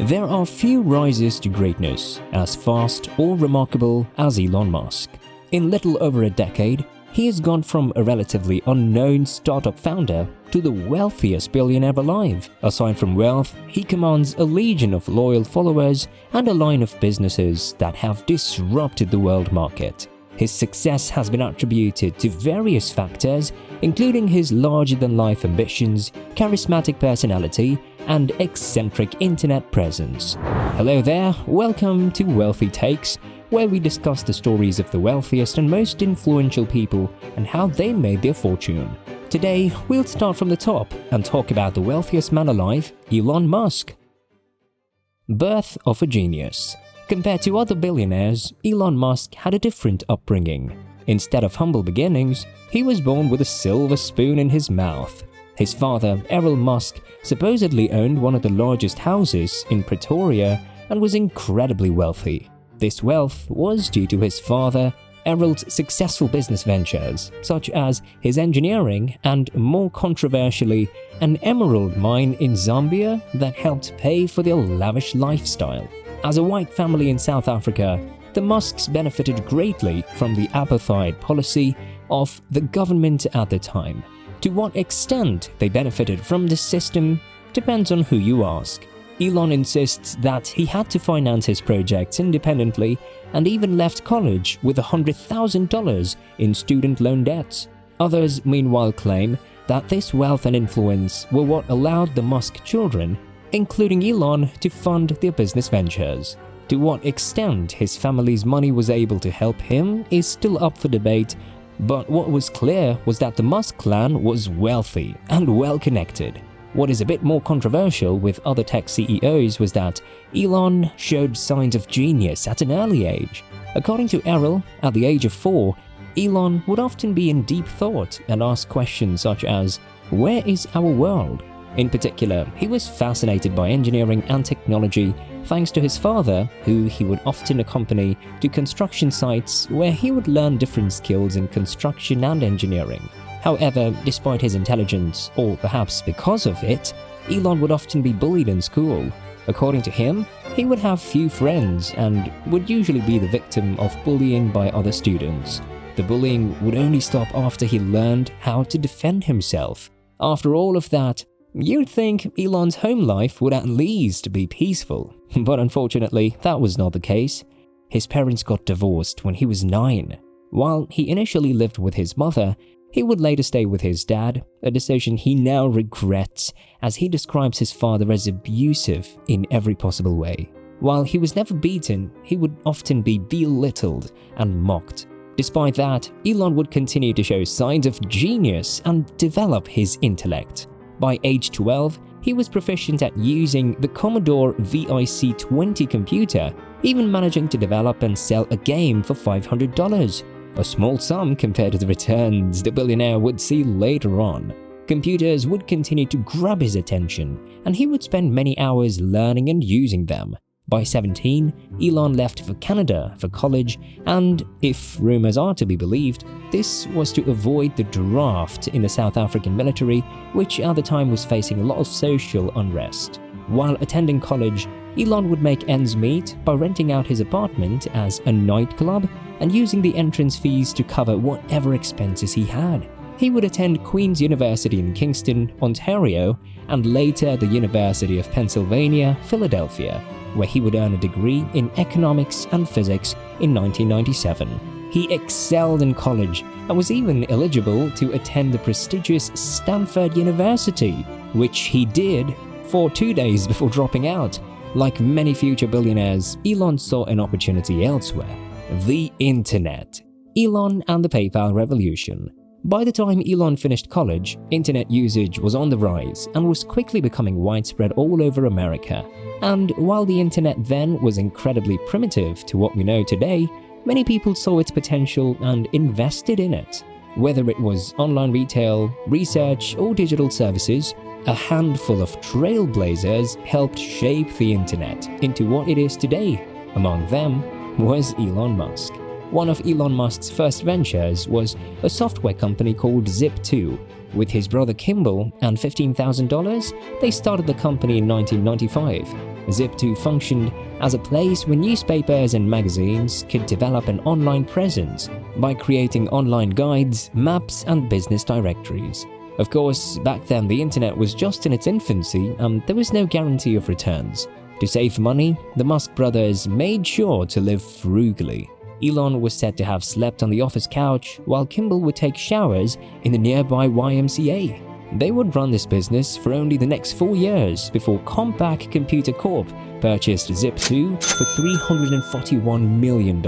There are few rises to greatness as fast or remarkable as Elon Musk. In little over a decade, he has gone from a relatively unknown startup founder to the wealthiest billionaire alive. Aside from wealth, he commands a legion of loyal followers and a line of businesses that have disrupted the world market. His success has been attributed to various factors, including his larger-than-life ambitions, charismatic personality, and eccentric internet presence. Hello there, welcome to Wealthy Takes, where we discuss the stories of the wealthiest and most influential people and how they made their fortune. Today, we'll start from the top and talk about the wealthiest man alive, Elon Musk. Birth of a genius. Compared to other billionaires, Elon Musk had a different upbringing. Instead of humble beginnings, he was born with a silver spoon in his mouth. His father, Elon Musk, supposedly owned one of the largest houses in Pretoria and was incredibly wealthy. This wealth was due to his father, Elon's successful business ventures, such as his engineering and, more controversially, an emerald mine in Zambia that helped pay for their lavish lifestyle. As a white family in South Africa, the Musks benefited greatly from the apartheid policy of the government at the time. To what extent they benefited from this system depends on who you ask. Elon insists that he had to finance his projects independently and even left college with $100,000 in student loan debts. Others, meanwhile, claim that this wealth and influence were what allowed the Musk children, including Elon, to fund their business ventures. To what extent his family's money was able to help him is still up for debate, but what was clear was that the Musk clan was wealthy and well-connected. What is a bit more controversial with other tech CEOs was that Elon showed signs of genius at an early age. According to Errol, at the age of 4, Elon would often be in deep thought and ask questions such as, "Where is our world?" In particular, he was fascinated by engineering and technology thanks to his father, who he would often accompany to construction sites where he would learn different skills in construction and engineering. However, despite his intelligence, or perhaps because of it, Elon would often be bullied in school. According to him, he would have few friends and would usually be the victim of bullying by other students. The bullying would only stop after he learned how to defend himself. After all of that, you'd think Elon's home life would at least be peaceful, but unfortunately, that was not the case. His parents got divorced when he was 9. While he initially lived with his mother, he would later stay with his dad, a decision he now regrets as he describes his father as abusive in every possible way. While he was never beaten, he would often be belittled and mocked. Despite that, Elon would continue to show signs of genius and develop his intellect. By age 12, he was proficient at using the Commodore VIC-20 computer, even managing to develop and sell a game for $500, a small sum compared to the returns the billionaire would see later on. Computers would continue to grab his attention, and he would spend many hours learning and using them. By 17, Elon left for Canada for college, and if rumors are to be believed, this was to avoid the draft in the South African military, which at the time was facing a lot of social unrest. While attending college, Elon would make ends meet by renting out his apartment as a nightclub and using the entrance fees to cover whatever expenses he had. He would attend Queen's University in Kingston, Ontario, and later the University of Pennsylvania, Philadelphia, where he would earn a degree in economics and physics in 1997. He excelled in college and was even eligible to attend the prestigious Stanford University, which he did for 2 days before dropping out. Like many future billionaires, Elon saw an opportunity elsewhere: the internet. Elon and the PayPal revolution. By the time Elon finished college, internet usage was on the rise and was quickly becoming widespread all over America. And while the internet then was incredibly primitive to what we know today, many people saw its potential and invested in it. Whether it was online retail, research, or digital services, a handful of trailblazers helped shape the internet into what it is today. Among them was Elon Musk. One of Elon Musk's first ventures was a software company called Zip2. With his brother Kimball and $15,000, they started the company in 1995. Zip2 functioned as a place where newspapers and magazines could develop an online presence by creating online guides, maps, and business directories. Of course, back then the internet was just in its infancy and there was no guarantee of returns. To save money, the Musk brothers made sure to live frugally. Elon was said to have slept on the office couch while Kimball would take showers in the nearby YMCA. They would run this business for only the next 4 years before Compaq Computer Corp purchased Zip2 for $341 million.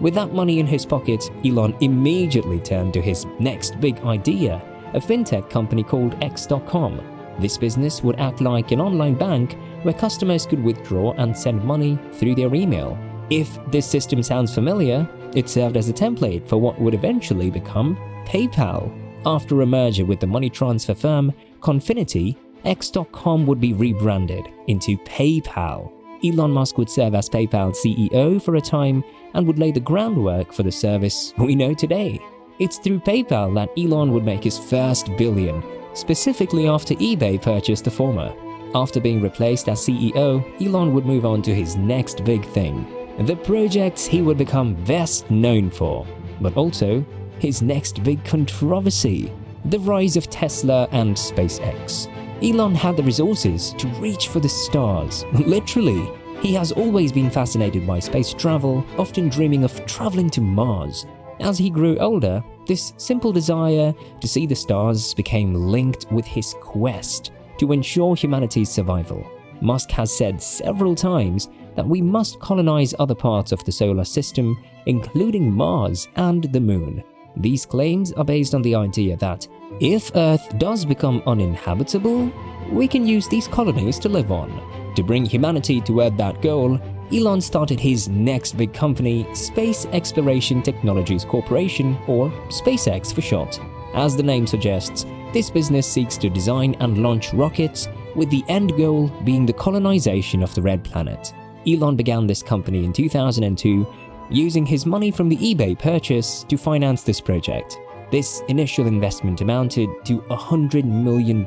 With that money in his pocket, Elon immediately turned to his next big idea, a fintech company called X.com. This business would act like an online bank where customers could withdraw and send money through their email. If this system sounds familiar, it served as a template for what would eventually become PayPal. After a merger with the money transfer firm Confinity, X.com would be rebranded into PayPal. Elon Musk would serve as PayPal's CEO for a time and would lay the groundwork for the service we know today. It's through PayPal that Elon would make his first billion, specifically after eBay purchased the former. After being replaced as CEO, Elon would move on to his next big thing, the projects he would become best known for, but also his next big controversy, the rise of Tesla and SpaceX. Elon had the resources to reach for the stars, literally. He has always been fascinated by space travel, often dreaming of traveling to Mars. As he grew older, this simple desire to see the stars became linked with his quest to ensure humanity's survival. Musk has said several times that we must colonize other parts of the solar system, including Mars and the Moon. These claims are based on the idea that if Earth does become uninhabitable, we can use these colonies to live on. To bring humanity toward that goal, Elon started his next big company, Space Exploration Technologies Corporation, or SpaceX for short. As the name suggests, this business seeks to design and launch rockets, with the end goal being the colonization of the Red Planet. Elon began this company in 2002, using his money from the eBay purchase to finance this project. This initial investment amounted to $100 million.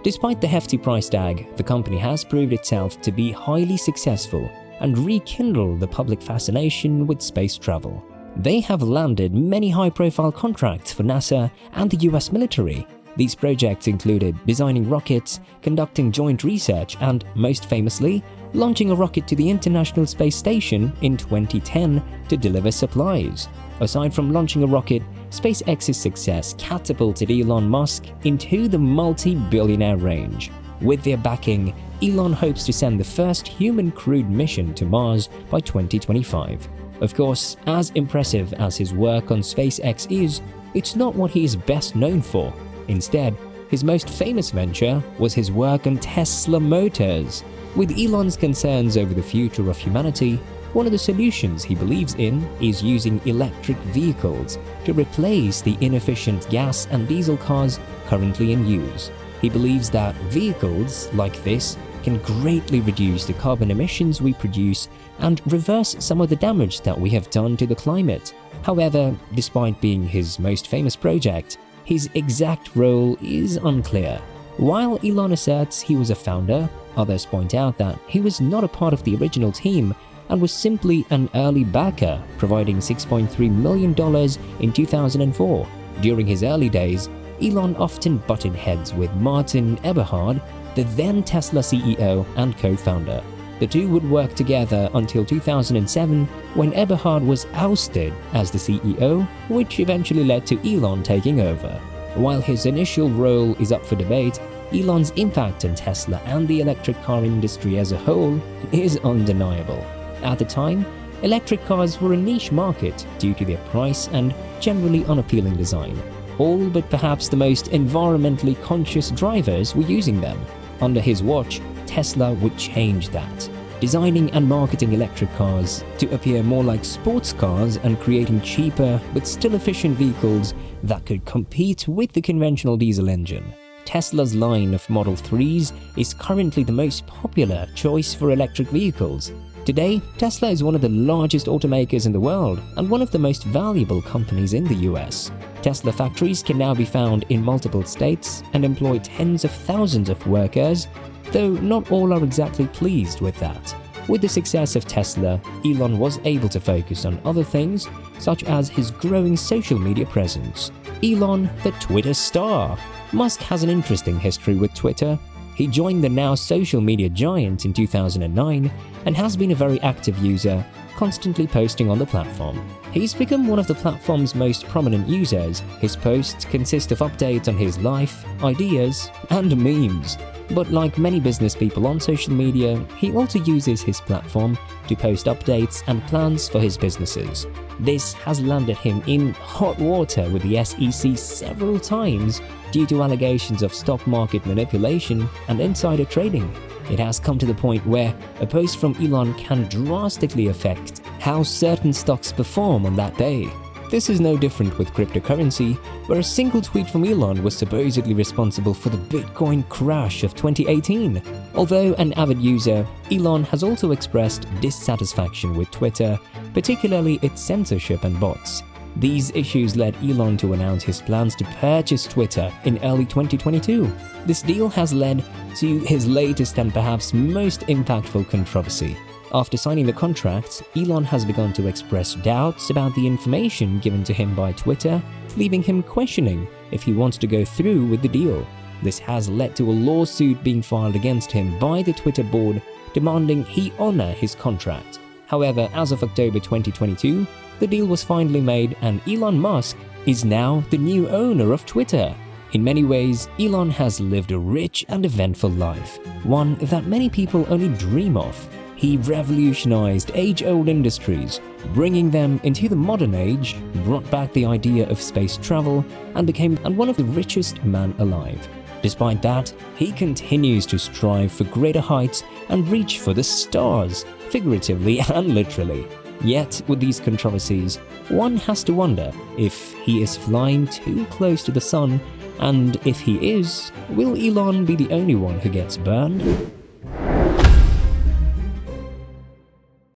Despite the hefty price tag, the company has proved itself to be highly successful and rekindled the public fascination with space travel. They have landed many high-profile contracts for NASA and the US military. These projects included designing rockets, conducting joint research, and, most famously, launching a rocket to the International Space Station in 2010 to deliver supplies. Aside from launching a rocket, SpaceX's success catapulted Elon Musk into the multi-billionaire range. With their backing, Elon hopes to send the first human crewed mission to Mars by 2025. Of course, as impressive as his work on SpaceX is, it's not what he is best known for. Instead, his most famous venture was his work on Tesla Motors. With Elon's concerns over the future of humanity, one of the solutions he believes in is using electric vehicles to replace the inefficient gas and diesel cars currently in use. He believes that vehicles like this can greatly reduce the carbon emissions we produce and reverse some of the damage that we have done to the climate. However, despite being his most famous project, his exact role is unclear. While Elon asserts he was a founder, others point out that he was not a part of the original team and was simply an early backer, providing $6.3 million in 2004. During his early days, Elon often butted heads with Martin Eberhard, the then Tesla CEO and co-founder. The two would work together until 2007, when Eberhard was ousted as the CEO, which eventually led to Elon taking over. While his initial role is up for debate, Elon's impact on Tesla and the electric car industry as a whole is undeniable. At the time, electric cars were a niche market due to their price and generally unappealing design. All but perhaps the most environmentally conscious drivers were using them. Under his watch, Tesla would change that, designing and marketing electric cars to appear more like sports cars and creating cheaper but still efficient vehicles that could compete with the conventional diesel engine. Tesla's line of Model 3s is currently the most popular choice for electric vehicles. Today, Tesla is one of the largest automakers in the world and one of the most valuable companies in the US. Tesla factories can now be found in multiple states and employ tens of thousands of workers. though not all are exactly pleased with that. With the success of Tesla, Elon was able to focus on other things, such as his growing social media presence. Elon, the Twitter star. Musk has an interesting history with Twitter. He joined the now social media giant in 2009 and has been a very active user, constantly posting on the platform. He's become one of the platform's most prominent users. His posts consist of updates on his life, ideas, and memes. But like many business people on social media, he also uses his platform to post updates and plans for his businesses. This has landed him in hot water with the SEC several times due to allegations of stock market manipulation and insider trading. It has come to the point where a post from Elon can drastically affect how certain stocks perform on that day. This is no different with cryptocurrency, where a single tweet from Elon was supposedly responsible for the Bitcoin crash of 2018. Although an avid user, Elon has also expressed dissatisfaction with Twitter, particularly its censorship and bots. These issues led Elon to announce his plans to purchase Twitter in early 2022. This deal has led to his latest and perhaps most impactful controversy. After signing the contract, Elon has begun to express doubts about the information given to him by Twitter, leaving him questioning if he wants to go through with the deal. This has led to a lawsuit being filed against him by the Twitter board, demanding he honor his contract. However, as of October 2022, the deal was finally made and Elon Musk is now the new owner of Twitter. In many ways, Elon has lived a rich and eventful life, one that many people only dream of. He revolutionized age-old industries, bringing them into the modern age, brought back the idea of space travel, and became one of the richest men alive. Despite that, he continues to strive for greater heights and reach for the stars, figuratively and literally. Yet, with these controversies, one has to wonder if he is flying too close to the sun, and if he is, will Elon be the only one who gets burned?